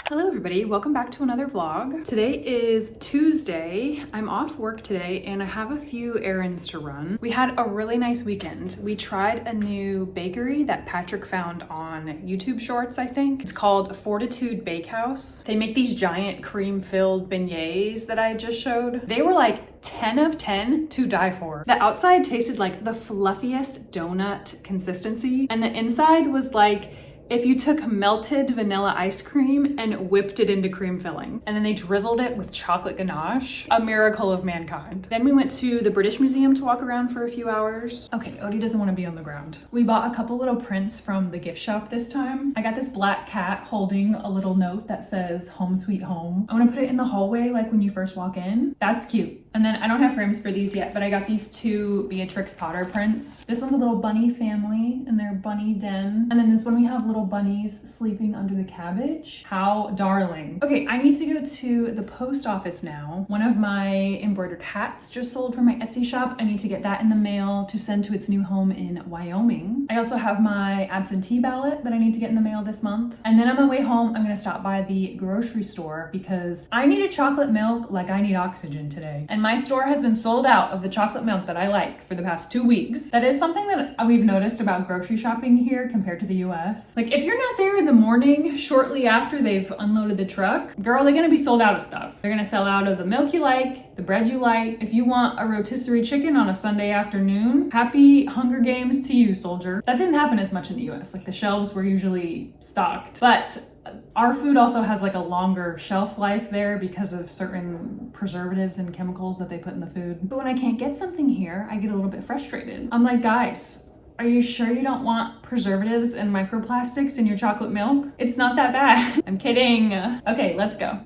Hello everybody, welcome back to another vlog. Today is Tuesday. I'm off work today and I have a few errands to run. We had a really nice weekend. We tried a new bakery that Patrick found on YouTube Shorts, I think. It's called Fortitude Bakehouse. They make these giant cream-filled beignets that I just showed. They were like 10 of 10 to die for. The outside tasted like the fluffiest donut consistency and the inside was like if you took melted vanilla ice cream and whipped it into cream filling, and then they drizzled it with chocolate ganache, a miracle of mankind. Then we went to the British Museum to walk around for a few hours. Okay, Odie doesn't want to be on the ground. We bought a couple little prints from the gift shop this time. I got this black cat holding a little note that says home sweet home. I want to put it in the hallway like when you first walk in. That's cute. And then I don't have frames for these yet, but I got these two Beatrix Potter prints. This one's a little bunny family in their bunny den. And then this one we have little bunnies sleeping under the cabbage. How darling. Okay, I need to go to the post office now. One of my embroidered hats just sold from my Etsy shop. I need to get that in the mail to send to its new home in Wyoming. I also have my absentee ballot that I need to get in the mail this month. And then on my way home, I'm gonna stop by the grocery store because I need a chocolate milk like I need oxygen today. And my store has been sold out of the chocolate milk that I like for the past 2 weeks. That is something that we've noticed about grocery shopping here compared to the US. Like if you're not there in the morning shortly after they've unloaded the truck, girl, they're gonna be sold out of stuff. They're gonna sell out of the milk you like, the bread you like. If you want a rotisserie chicken on a Sunday afternoon, happy Hunger Games to you, soldier. That didn't happen as much in the US. Like the shelves were usually stocked. But our food also has like a longer shelf life there because of certain preservatives and chemicals that they put in the food. But when I can't get something here, I get a little bit frustrated. I'm like, guys, are you sure you don't want preservatives and microplastics in your chocolate milk? It's not that bad. I'm kidding. Okay, let's go.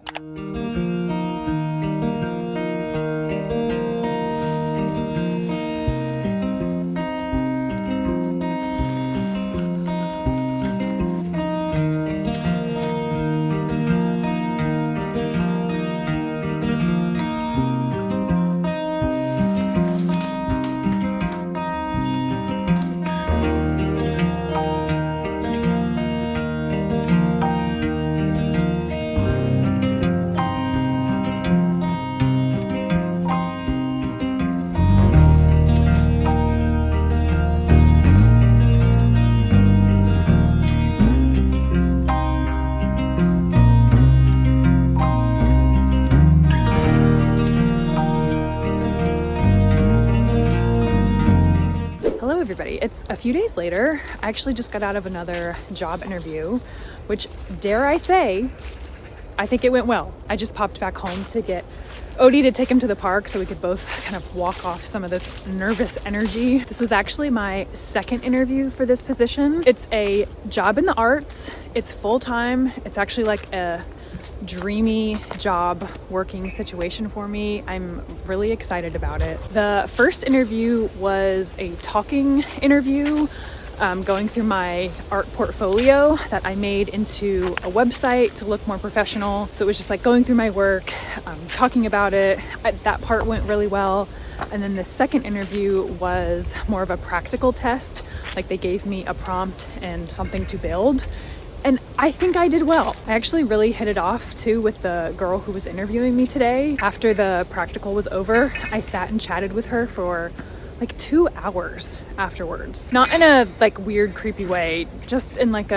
Everybody, it's a few days later. I actually just got out of another job interview, which, dare I say, I think it went well. I just popped back home to get Odie to take him to the park so we could both kind of walk off some of this nervous energy. This was actually my second interview for this position. It's a job in the arts. It's full-time. It's actually like a dreamy job working situation for me. I'm really excited about it. The first interview was a talking interview, going through my art portfolio that I made into a website to look more professional. So it was just like going through my work, talking about it. That part went really well. And then the second interview was more of a practical test. Like they gave me a prompt and something to build. And I think I did well. I actually really hit it off too with the girl who was interviewing me today. After the practical was over, I sat and chatted with her for like 2 hours afterwards. Not in a like weird, creepy way, just in like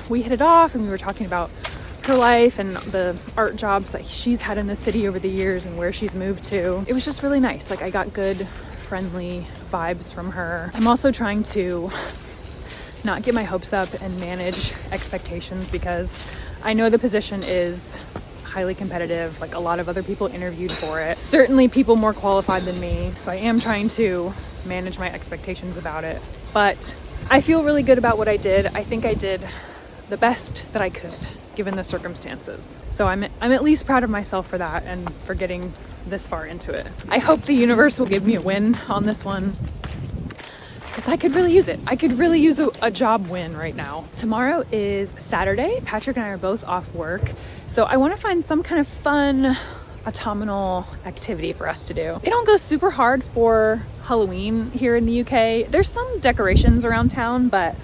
we hit it off and we were talking about her life and the art jobs that she's had in the city over the years and where she's moved to. It was just really nice. Like I got good, friendly vibes from her. I'm also trying to not get my hopes up and manage expectations because I know the position is highly competitive. Like a lot of other people interviewed for it. Certainly people more qualified than me. So I am trying to manage my expectations about it. But I feel really good about what I did. I think I did the best that I could given the circumstances. So I'm at least proud of myself for that and for getting this far into it. I hope the universe will give me a win on this one, because I could really use it. I could really use a job win right now. Tomorrow is Saturday. Patrick and I are both off work. So I want to find some kind of fun autumnal activity for us to do. They don't go super hard for Halloween here in the UK. There's some decorations around town, but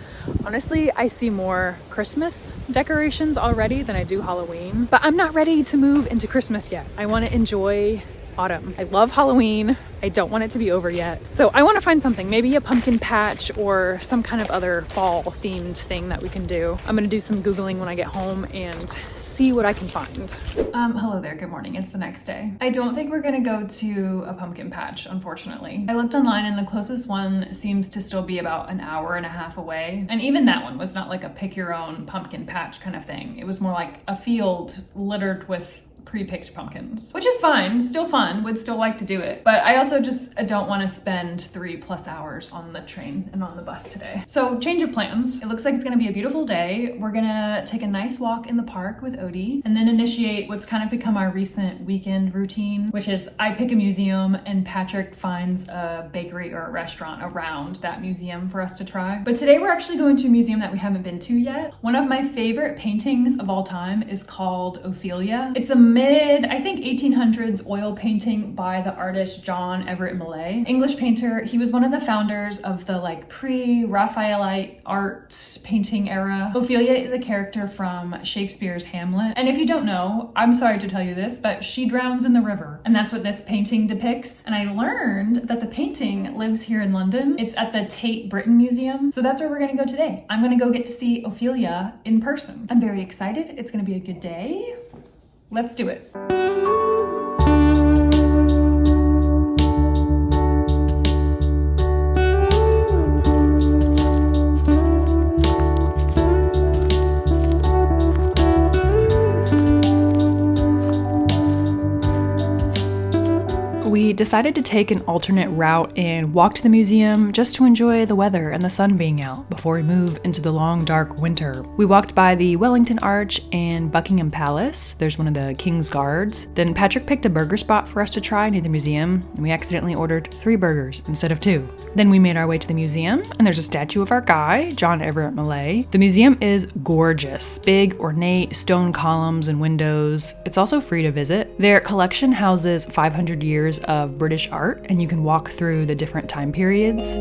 Honestly, I see more Christmas decorations already than I do Halloween, but I'm not ready to move into Christmas yet. I want to enjoy autumn. I love Halloween. I don't want it to be over yet. So I want to find something, maybe a pumpkin patch or some kind of other fall themed thing that we can do. I'm going to do some Googling when I get home and see what I can find. Hello there. Good morning. It's the next day. I don't think we're going to go to a pumpkin patch, unfortunately. I looked online and the closest one seems to still be about an hour and a half away. And even that one was not like a pick your own pumpkin patch kind of thing. It was more like a field littered with pre-picked pumpkins, which is fine, still fun, would still like to do it. But I also just don't want to spend 3+ hours on the train and on the bus today. So change of plans. It looks like it's gonna be a beautiful day. We're gonna take a nice walk in the park with Odie and then initiate what's kind of become our recent weekend routine, which is I pick a museum and Patrick finds a bakery or a restaurant around that museum for us to try. But today we're actually going to a museum that we haven't been to yet. One of my favorite paintings of all time is called Ophelia. It's a I think 1800s oil painting by the artist John Everett Millay. English painter. He was one of the founders of the like pre-Raphaelite art painting era. Ophelia is a character from Shakespeare's Hamlet. And if you don't know, I'm sorry to tell you this, but she drowns in the river. And that's what this painting depicts. And I learned that the painting lives here in London. It's at the Tate Britain Museum. So that's where we're gonna go today. I'm gonna go get to see Ophelia in person. I'm very excited. It's gonna be a good day. Let's do it. We decided to take an alternate route and walk to the museum just to enjoy the weather and the sun being out before we move into the long, dark winter. We walked by the Wellington Arch and Buckingham Palace. There's one of the King's Guards. Then Patrick picked a burger spot for us to try near the museum, and we accidentally ordered 3 burgers instead of 2. Then we made our way to the museum, and there's a statue of our guy, John Everett Millay. The museum is gorgeous. Big, ornate, stone columns and windows. It's also free to visit. Their collection houses 500 years of British art, and you can walk through the different time periods.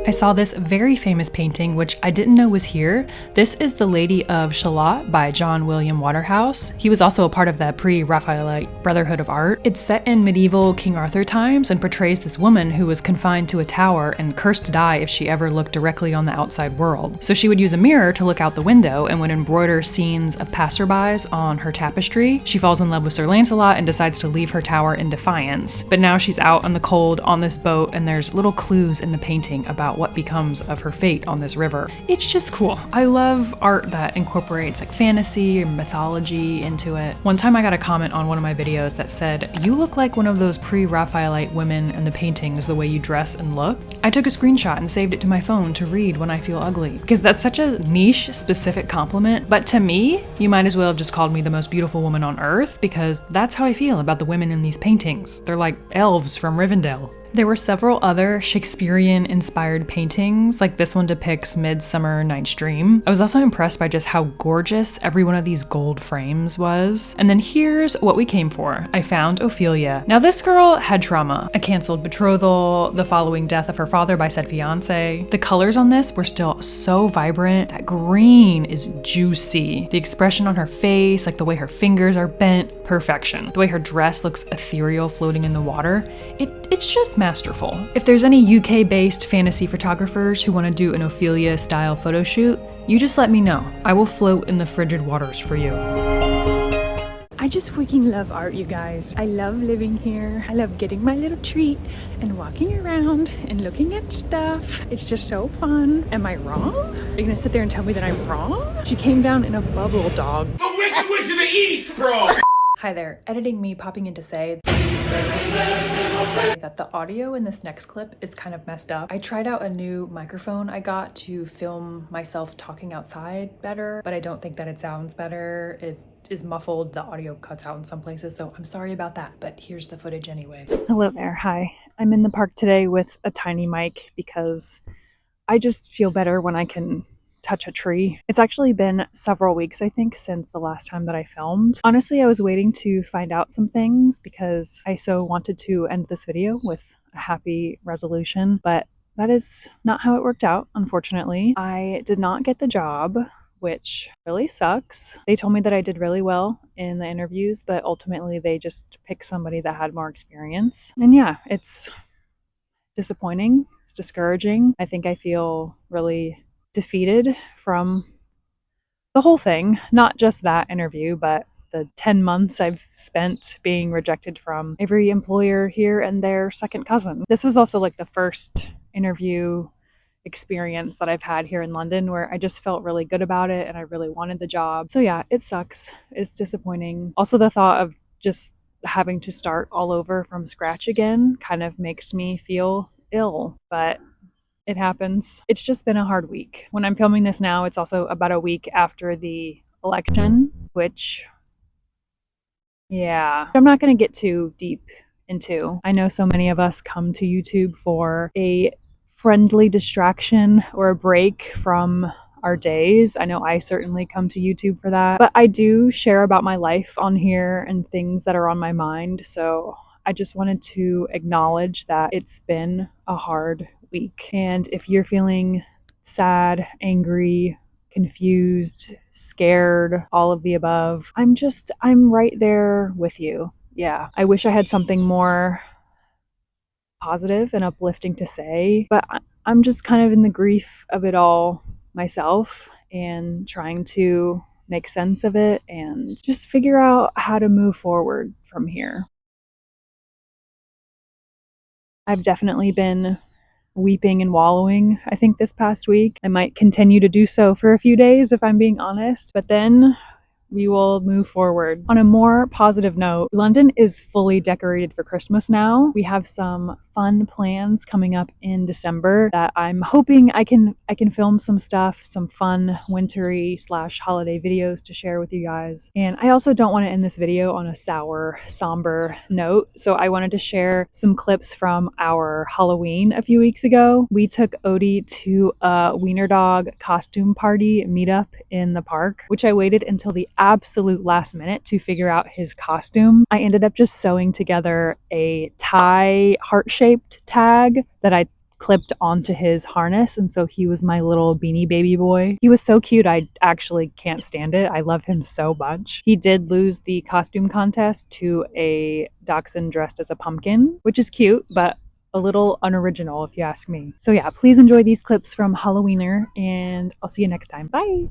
I saw this very famous painting, which I didn't know was here. This is The Lady of Shalott by John William Waterhouse. He was also a part of that pre-Raphaelite Brotherhood of Art. It's set in medieval King Arthur times and portrays this woman who was confined to a tower and cursed to die if she ever looked directly on the outside world. So she would use a mirror to look out the window and would embroider scenes of passerbys on her tapestry. She falls in love with Sir Lancelot and decides to leave her tower in defiance. But now she's out in the cold on this boat, and there's little clues in the painting about what becomes of her fate on this river. It's just cool. I love art that incorporates like fantasy or mythology into it. One time I got a comment on one of my videos that said, "You look like one of those pre-Raphaelite women in the paintings, the way you dress and look." I took a screenshot and saved it to my phone to read when I feel ugly, because that's such a niche, specific compliment. But to me, you might as well have just called me the most beautiful woman on earth, because that's how I feel about the women in these paintings. They're like elves from Rivendell. There were several other Shakespearean-inspired paintings, like this one depicts Midsummer Night's Dream. I was also impressed by just how gorgeous every one of these gold frames was. And then here's what we came for. I found Ophelia. Now this girl had trauma. A canceled betrothal, the following death of her father by said fiance. The colors on this were still so vibrant. That green is juicy. The expression on her face, like the way her fingers are bent, perfection. The way her dress looks ethereal floating in the water. It's just masterful. If there's any UK-based fantasy photographers who want to do an Ophelia-style photo shoot, you just let me know. I will float in the frigid waters for you. I just freaking love art, you guys. I love living here. I love getting my little treat and walking around and looking at stuff. It's just so fun. Am I wrong? Are you gonna sit there and tell me that I'm wrong? She came down in a bubble, dog. The Wicked Witch of the East, bro! Hi there, editing me popping in to say that the audio in this next clip is kind of messed up. I tried out a new microphone I got to film myself talking outside better, but I don't think that it sounds better. It is muffled, the audio cuts out in some places, so I'm sorry about that, but here's the footage anyway. Hello there, hi. I'm in the park today with a tiny mic because I just feel better when I can touch a tree. It's actually been several weeks, I think, since the last time that I filmed. Honestly, I was waiting to find out some things because I so wanted to end this video with a happy resolution, but that is not how it worked out, unfortunately. I did not get the job, which really sucks. They told me that I did really well in the interviews, but ultimately they just picked somebody that had more experience. And yeah, it's disappointing. It's discouraging. I think I feel really defeated from the whole thing, not just that interview, but the 10 months I've spent being rejected from every employer here and their second cousin. This was also like the first interview experience that I've had here in London where I just felt really good about it and I really wanted the job. So yeah, it sucks. It's disappointing. Also, the thought of just having to start all over from scratch again kind of makes me feel ill, but it happens. It's just been a hard week. When I'm filming this now, it's also about a week after the election, which, yeah, I'm not going to get too deep into. I know so many of us come to YouTube for a friendly distraction or a break from our days. I know I certainly come to YouTube for that, but I do share about my life on here and things that are on my mind. So I just wanted to acknowledge that it's been a hard week. And if you're feeling sad, angry, confused, scared, all of the above, I'm right there with you. Yeah. I wish I had something more positive and uplifting to say, but I'm just kind of in the grief of it all myself and trying to make sense of it and just figure out how to move forward from here. I've definitely been weeping and wallowing, I think, this past week. I might continue to do so for a few days if I'm being honest, but then we will move forward. On a more positive note, London is fully decorated for Christmas now. We have some fun plans coming up in December that I'm hoping I can film some stuff, some fun wintry / holiday videos to share with you guys. And I also don't want to end this video on a sour, somber note, so I wanted to share some clips from our Halloween a few weeks ago. We took Odie to a wiener dog costume party meetup in the park, which I waited until the absolute last minute to figure out his costume. I ended up just sewing together a tie heart-shaped tag that I clipped onto his harness, and so he was my little beanie baby boy. He was so cute, I actually can't stand it. I love him so much. He did lose the costume contest to a dachshund dressed as a pumpkin, which is cute, but a little unoriginal if you ask me. So yeah, please enjoy these clips from Halloweener, and I'll see you next time. Bye!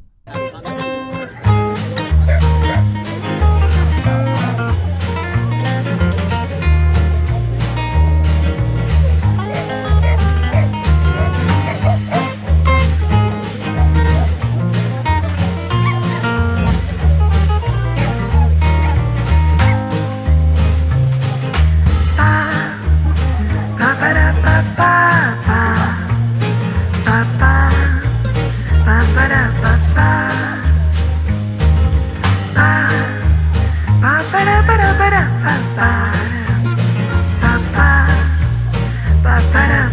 Ba-ba-da.